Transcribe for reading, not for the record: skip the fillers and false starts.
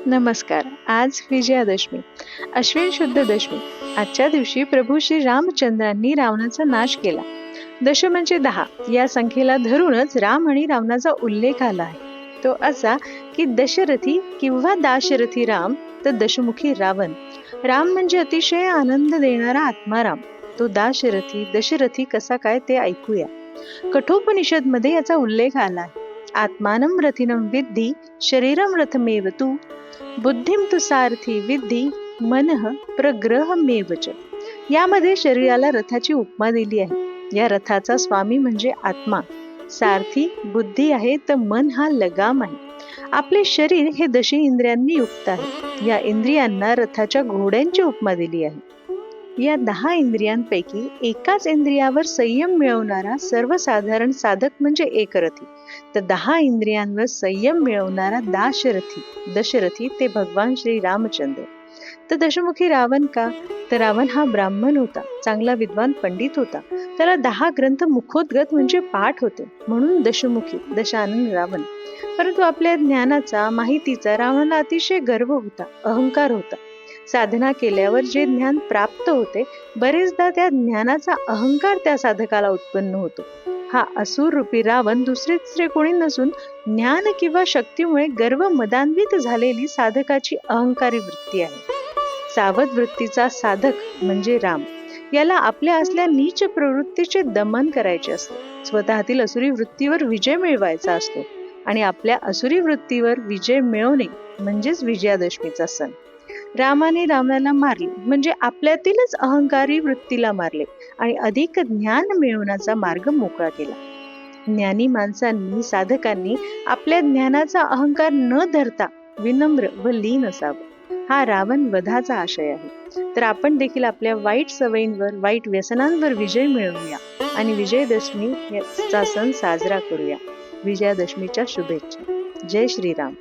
नमस्कार. आज विजयादशमी, अश्विन शुद्ध दशमी. आजच्या दिवशी प्रभू श्री रामचंद्रांनी रावणाचा नाश केला. दश म्हणजे 10. या संख्येला धरूनच राम आणि रावणाचा उल्लेख आला आहे. तो असा की दशरथी किंवा दाशरथी राम तर दशमुखी रावण. राम म्हणजे अतिशय आनंद देणारा आत्माराम. तो दाशरथी दशरथी कसा काय ते ऐकूया. कठोपनिषद मध्ये याचा उल्लेख आला आहे. आत्मानं रथिनं विद्धि शरीरं रथमेव तू बुद्धिम तु सारथी विद्धि मनः प्रग्रहमेव च. यामध्ये शरीराला रथाची उपमा दिली आहे. या रथाचा स्वामी म्हणजे आत्मा, सारथी बुद्धी आहे तर मन हा लगाम आहे. आपले शरीर हे दश इंद्रियांनी युक्त आहे. या इंद्रियांना रथाच्या घोड्यांची उपमा दिली आहे. या 10 इंद्रियांपैकी एकाच इंद्रियावर संयम मिळवणारा सर्वसाधारण साधक म्हणजे एकरथी, तर 10 इंद्रियांवर संयम मिळवणारा दशरथी ते भगवान श्री रामचंद्र. तर दशमुखी रावण का? तर रावण हा ब्राह्मण होता, चांगला विद्वान पंडित होता. त्याला 10 ग्रंथ मुखोद्गत म्हणजे पाठ होते, म्हणून दशमुखी दशानन रावण. परंतु आपल्या ज्ञानाचा माहितीचा रावणाला अतिशय गर्व होता, अहंकार होता. साधना केल्यावर जे ज्ञान प्राप्त होते, बरेचदा त्या ज्ञानाचा अहंकार त्या साधकाला उत्पन्न होतो. हा असुर रूपी रावण दुसरे कोणी नसून ज्ञान किंवा शक्तीमुळे गर्व मदान्वित झालेली साधकाची अहंकारी वृत्ती आहे. सावध वृत्तीचा साधक म्हणजे राम. याला आपल्या असल्या नीच प्रवृत्तीचे दमन करायचे असते. स्वतःतील असुरी वृत्तीवर विजय मिळवायचा असतो आणि आपल्या असुरी वृत्तीवर विजय मिळवणे म्हणजेच विजयादशमीचा सण. रामाने रावणाला मारले म्हणजे आपल्यातीलच अहंकारी वृत्तीला मारले आणि अधिक ज्ञान मिळवण्याचा मार्ग मोकळा केला. ज्ञानी माणसांनी साधकांनी आपल्या ज्ञानाचा अहंकार न धरता विनम्र व लीन असावं. हा रावण वधाचा आशय आहे. तर आपण देखील आपल्या वाईट सवयींवर वाईट व्यसनांवर विजय मिळवूया आणि विजयादशमीचा सण साजरा करूया. विजयादशमीच्या शुभेच्छा. जय श्रीराम.